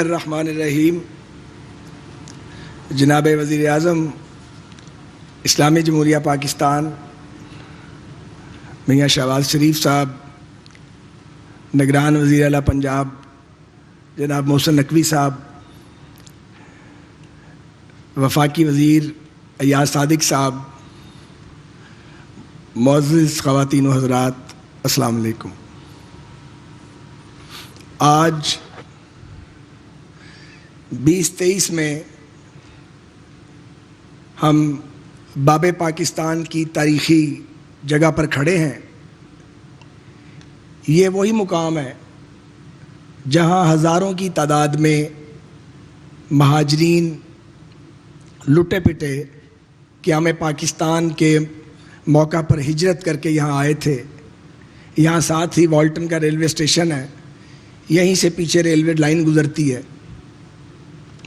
الرحمن الرحیم. جناب وزیر اعظم اسلامی جمہوریہ پاکستان میاں شہباز شریف صاحب، نگران وزیر اعلیٰ پنجاب جناب محسن نقوی صاحب، وفاقی وزیر ایاز صادق صاحب، معزز خواتین و حضرات، السلام علیکم. آج 2023 میں ہم باب پاکستان کی تاریخی جگہ پر کھڑے ہیں. یہ وہی مقام ہے جہاں ہزاروں کی تعداد میں مہاجرین لٹے پٹے قیام پاکستان کے موقع پر ہجرت کر کے یہاں آئے تھے. یہاں ساتھ ہی والٹن کا ریلوے اسٹیشن ہے، یہیں سے پیچھے ریلوے لائن گزرتی ہے.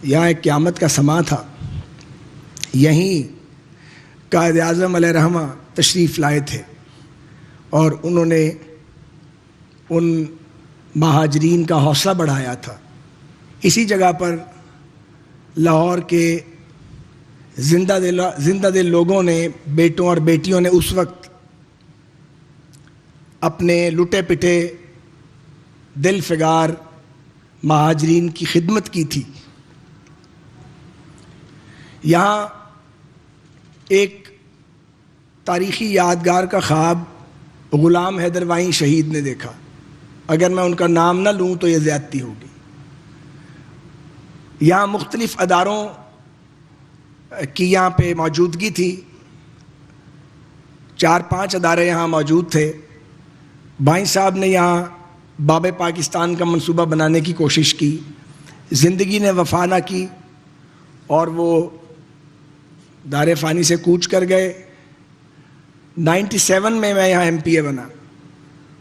یہاں ایک قیامت کا سماں تھا. یہیں قائد اعظم علیہ رحمہ تشریف لائے تھے اور انہوں نے ان مہاجرین کا حوصلہ بڑھایا تھا. اسی جگہ پر لاہور کے زندہ دل لوگوں نے، بیٹوں اور بیٹیوں نے اس وقت اپنے لٹے پٹے دل فگار مہاجرین کی خدمت کی تھی. یہاں ایک تاریخی یادگار کا خواب غلام حیدر وائیں شہید نے دیکھا. اگر میں ان کا نام نہ لوں تو یہ زیادتی ہوگی. یہاں مختلف اداروں کی یہاں پہ موجودگی تھی. 4-5 ادارے یہاں موجود تھے. بھائی صاحب نے یہاں باب پاکستان کا منصوبہ بنانے کی کوشش کی. زندگی نے وفا نہ کی اور وہ دار فانی سے کوچ کر گئے. 97 میں یہاں MP بنا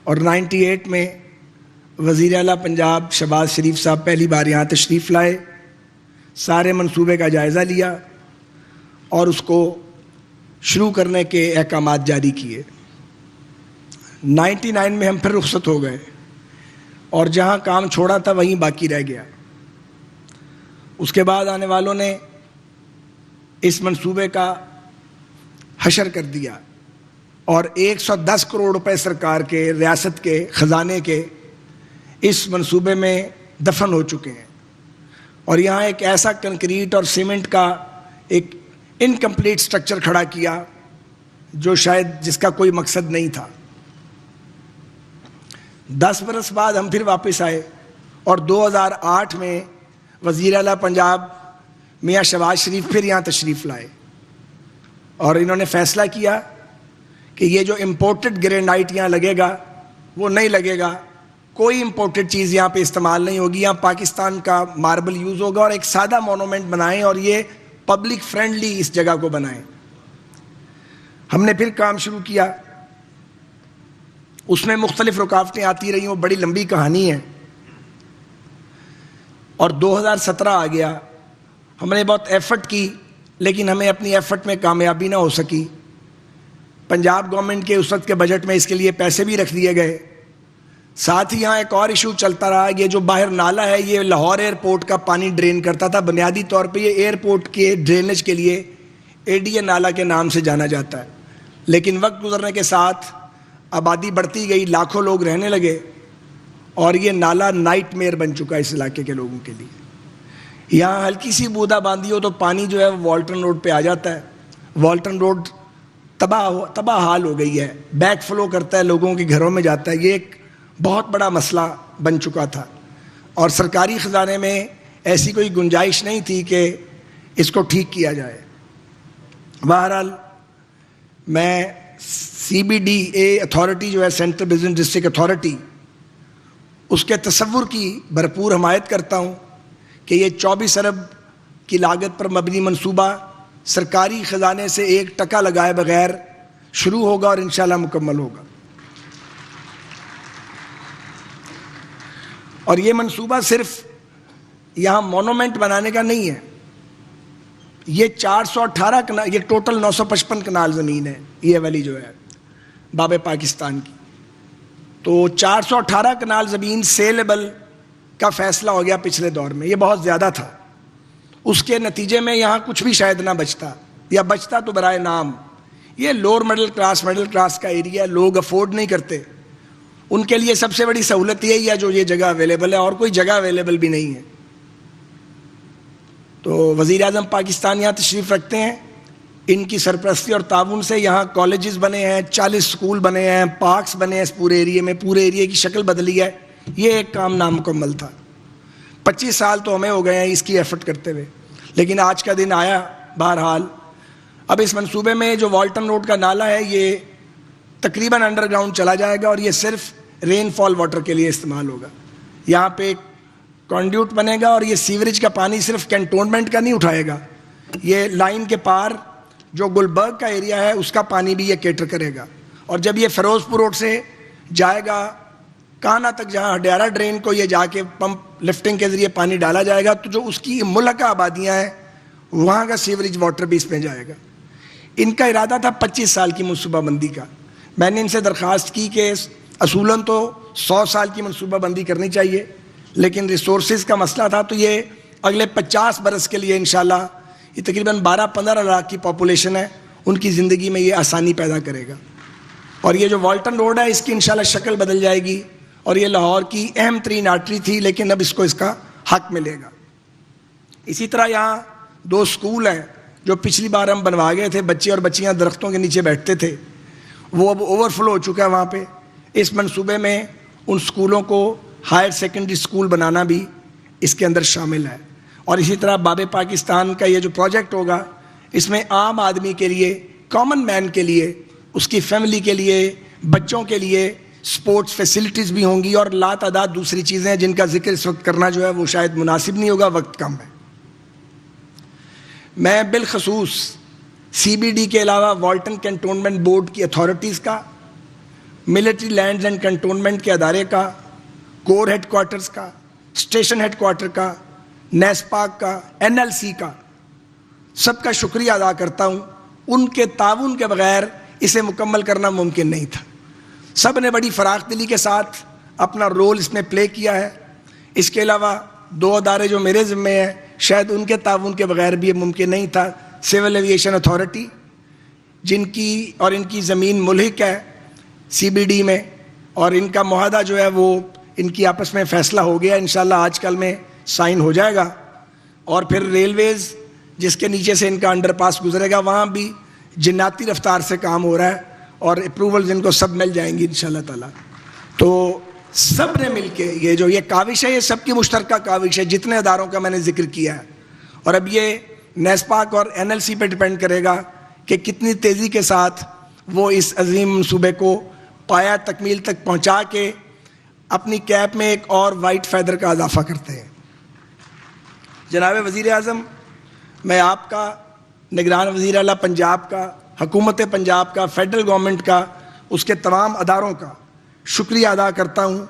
اور 98 میں وزیر اعلیٰ پنجاب شہباز شریف صاحب پہلی بار یہاں تشریف لائے. سارے منصوبے کا جائزہ لیا اور اس کو شروع کرنے کے احکامات جاری کیے. 99 میں ہم پھر رخصت ہو گئے اور جہاں کام چھوڑا تھا وہیں باقی رہ گیا. اس کے بعد آنے والوں نے اس منصوبے کا حشر کر دیا اور 110 کروڑ روپے سرکار کے، ریاست کے خزانے کے اس منصوبے میں دفن ہو چکے ہیں. اور یہاں ایک ایسا کنکریٹ اور سیمنٹ کا ایک انکمپلیٹ سٹرکچر کھڑا کیا جو شاید جس کا کوئی مقصد نہیں تھا. 10 برس بعد ہم پھر واپس آئے اور 2008 میں وزیر اعلیٰ پنجاب میاں شہباز شریف پھر یہاں تشریف لائے اور انہوں نے فیصلہ کیا کہ یہ جو امپورٹڈ گرینائٹ یہاں لگے گا وہ نہیں لگے گا. کوئی امپورٹڈ چیز یہاں پہ استعمال نہیں ہوگی. یہاں پاکستان کا ماربل یوز ہوگا اور ایک سادہ مونومنٹ بنائیں اور یہ پبلک فرینڈلی اس جگہ کو بنائیں. ہم نے پھر کام شروع کیا. اس میں مختلف رکاوٹیں آتی رہی، وہ بڑی لمبی کہانی ہے. اور 2017 آ گیا. ہم نے بہت ایفرٹ کی لیکن ہمیں اپنی ایفرٹ میں کامیابی نہ ہو سکی. پنجاب گورنمنٹ کے اس وقت کے بجٹ میں اس کے لیے پیسے بھی رکھ دیے گئے. ساتھ ہی یہاں ایک اور ایشو چلتا رہا. یہ جو باہر نالا ہے یہ لاہور ایئرپورٹ کا پانی ڈرین کرتا تھا. بنیادی طور پہ یہ ایئرپورٹ کے ڈرینیج کے لیے ADA نالا کے نام سے جانا جاتا ہے. لیکن وقت گزرنے کے ساتھ آبادی بڑھتی گئی، لاکھوں لوگ رہنے لگے اور یہ نالا نائٹ میئر بن چکا ہے اس علاقے کے لوگوں کے لیے. یہاں ہلکی سی بودا باندھی ہو تو پانی جو ہے والٹن روڈ پہ آ جاتا ہے. والٹن روڈ تباہ حال ہو گئی ہے، بیک فلو کرتا ہے، لوگوں کے گھروں میں جاتا ہے. یہ ایک بہت بڑا مسئلہ بن چکا تھا اور سرکاری خزانے میں ایسی کوئی گنجائش نہیں تھی کہ اس کو ٹھیک کیا جائے. بہرحال میں CBDA اتھارٹی جو ہے سینٹرل بزنس ڈسٹرکٹ اتھارٹی، اس کے تصور کی بھرپور حمایت کرتا ہوں کہ یہ 24 ارب کی لاگت پر مبنی منصوبہ سرکاری خزانے سے 1 ٹکا لگائے بغیر شروع ہوگا اور انشاءاللہ مکمل ہوگا. اور یہ منصوبہ صرف یہاں مونومنٹ بنانے کا نہیں ہے. یہ 418 کنال، یہ ٹوٹل 955 کنال زمین ہے یہ والی جو ہے باب پاکستان کی. تو 418 کنال زمین سیلیبل کا فیصلہ ہو گیا پچھلے دور میں, یہ بہت زیادہ تھا. اس کے نتیجے میں یہاں کچھ بھی شاید نہ بچتا, یا بچتا تو برائے نام. یہ لوور مڈل کلاس کا ایریا, لوگ افورڈ نہیں کرتے. ان کے لیے سب سے بڑی سہولت یہی ہے جو یہ جگہ اویلیبل ہے, اور کوئی جگہ اویلیبل بھی نہیں ہے. تو وزیر اعظم پاکستان یہاں تشریف رکھتے ہیں, ان کی سرپرستی اور تعاون سے یہاں کالجز بنے ہیں, 40 سکول بنے ہیں, پارکس بنے ہیں اس پورے ایریے میں, پورے ایریے کی شکل بدلی ہے. یہ ایک کام نامکمل تھا. 25 سال تو ہمیں ہو گئے ہیں اس کی ایفرٹ کرتے ہوئے, لیکن آج کا دن آیا. بہرحال اب اس منصوبے میں جو والٹن روڈ کا نالا ہے یہ تقریباً انڈر گراؤنڈ چلا جائے گا, اور یہ صرف رین فال واٹر کے لیے استعمال ہوگا. یہاں پہ ایک کانڈیوٹ بنے گا, اور یہ سیوریج کا پانی صرف کنٹونمنٹ کا نہیں اٹھائے گا, یہ لائن کے پار جو گلبرگ کا ایریا ہے اس کا پانی بھی یہ کیٹر کرے گا. اور جب یہ فیروز پور روڈ سے جائے گا کانا تک, جہاں ہڈیارہ ڈرین کو یہ جا کے پمپ لفٹنگ کے ذریعے پانی ڈالا جائے گا, تو جو اس کی ملکہ آبادیاں ہیں وہاں کا سیوریج واٹر بھی اس میں جائے گا. ان کا ارادہ تھا 25 سال کی منصوبہ بندی کا. میں نے ان سے درخواست کی کہ اصولاً تو 100 سال کی منصوبہ بندی کرنی چاہیے, لیکن ریسورسز کا مسئلہ تھا, تو یہ اگلے 50 برس کے لیے انشاءاللہ, یہ تقریباً 12-15 لاکھ کی پاپولیشن ہے, ان کی زندگی میں یہ آسانی پیدا کرے گا. اور یہ جو والٹن روڈ ہے اس کی انشاءاللہ شکل بدل جائے گی, اور یہ لاہور کی اہم ترین آرٹری تھی, لیکن اب اس کو اس کا حق ملے گا. اسی طرح یہاں 2 سکول ہیں جو پچھلی بار ہم بنوا گئے تھے, بچے اور بچیاں درختوں کے نیچے بیٹھتے تھے, وہ اب اوور فلو ہو چکا ہے وہاں پہ. اس منصوبے میں ان سکولوں کو ہائر سیکنڈری سکول بنانا بھی اس کے اندر شامل ہے. اور اسی طرح باب پاکستان کا یہ جو پروجیکٹ ہوگا, اس میں عام آدمی کے لیے, کامن مین کے لیے, اس کی فیملی کے لیے, بچوں کے لیے سپورٹس فیسلٹیز بھی ہوں گی, اور لا تعداد دوسری چیزیں ہیں جن کا ذکر اس وقت کرنا جو ہے وہ شاید مناسب نہیں ہوگا, وقت کم ہے. میں بالخصوص سی بی ڈی کے علاوہ والٹن کنٹونمنٹ بورڈ کی اتھارٹیز کا, ملٹری لینڈز اینڈ کنٹونمنٹ کے ادارے کا, کور ہیڈ کوارٹرز کا, اسٹیشن ہیڈ کوارٹر کا, نیسپاک کا, NLC کا, سب کا شکریہ ادا کرتا ہوں. ان کے تعاون کے بغیر اسے مکمل کرنا ممکن نہیں تھا. سب نے بڑی فراخ دلی کے ساتھ اپنا رول اس میں پلے کیا ہے. اس کے علاوہ 2 ادارے جو میرے ذمے ہیں, شاید ان کے تعاون کے بغیر بھی یہ ممکن نہیں تھا. سول ایویشن اتھارٹی, جن کی اور ان کی زمین ملحق ہے CBD میں, اور ان کا معاہدہ جو ہے وہ ان کی آپس میں فیصلہ ہو گیا, انشاءاللہ آج کل میں سائن ہو جائے گا. اور پھر ریلویز جس کے نیچے سے ان کا انڈر پاس گزرے گا, وہاں بھی جناتی رفتار سے کام ہو رہا ہے, اور اپروولز ان کو سب مل جائیں گی انشاءاللہ تعالیٰ. تو سب نے مل کے یہ کاوش ہے, یہ سب کی مشترکہ کاوش ہے, جتنے اداروں کا میں نے ذکر کیا ہے. اور اب یہ نیسپاک اور NLC پہ ڈپینڈ کرے گا کہ کتنی تیزی کے ساتھ وہ اس عظیم منصوبے کو پایا تکمیل تک پہنچا کے اپنی کیپ میں ایک اور وائٹ فیدر کا اضافہ کرتے ہیں. جناب وزیر اعظم, میں آپ کا, نگران وزیر اعلیٰ پنجاب کا, حکومت پنجاب کا, فیڈرل گورنمنٹ کا, اس کے تمام اداروں کا شکریہ ادا کرتا ہوں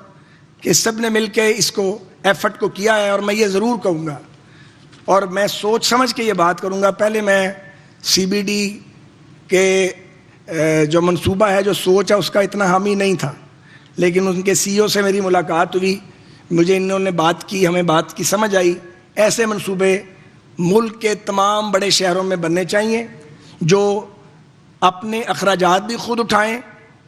کہ سب نے مل کے اس کو ایفرٹ کو کیا ہے. اور میں یہ ضرور کہوں گا, اور میں سوچ سمجھ کے یہ بات کروں گا, پہلے میں CBD کے جو منصوبہ ہے, جو سوچ ہے, اس کا اتنا حامی نہیں تھا, لیکن ان کے CEO سے میری ملاقات ہوئی, مجھے انہوں نے بات کی, ہمیں بات کی سمجھ آئی. ایسے منصوبے ملک کے تمام بڑے شہروں میں بننے چاہیے جو اپنے اخراجات بھی خود اٹھائیں,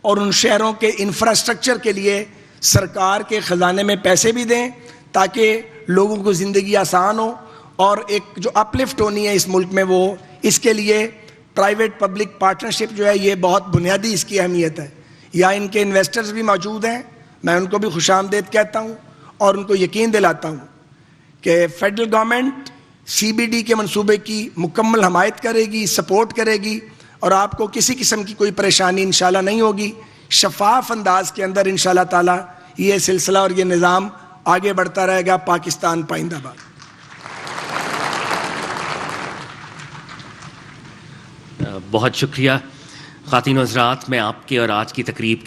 اور ان شہروں کے انفراسٹرکچر کے لیے سرکار کے خزانے میں پیسے بھی دیں, تاکہ لوگوں کو زندگی آسان ہو, اور ایک جو اپلفٹ ہونی ہے اس ملک میں, وہ اس کے لیے پرائیویٹ پبلک پارٹنرشپ جو ہے یہ بہت بنیادی اس کی اہمیت ہے. یا ان کے انویسٹرز بھی موجود ہیں, میں ان کو بھی خوش آمدید کہتا ہوں, اور ان کو یقین دلاتا ہوں کہ فیڈرل گورنمنٹ CBD کے منصوبے کی مکمل حمایت کرے گی, سپورٹ کرے گی, اور آپ کو کسی قسم کی کوئی پریشانی انشاءاللہ نہیں ہوگی. شفاف انداز کے اندر انشاءاللہ تعالیٰ یہ سلسلہ اور یہ نظام آگے بڑھتا رہے گا. پاکستان پائندہ باد. بہت شکریہ خواتین و حضرات. میں آپ کے اور آج کی تقریب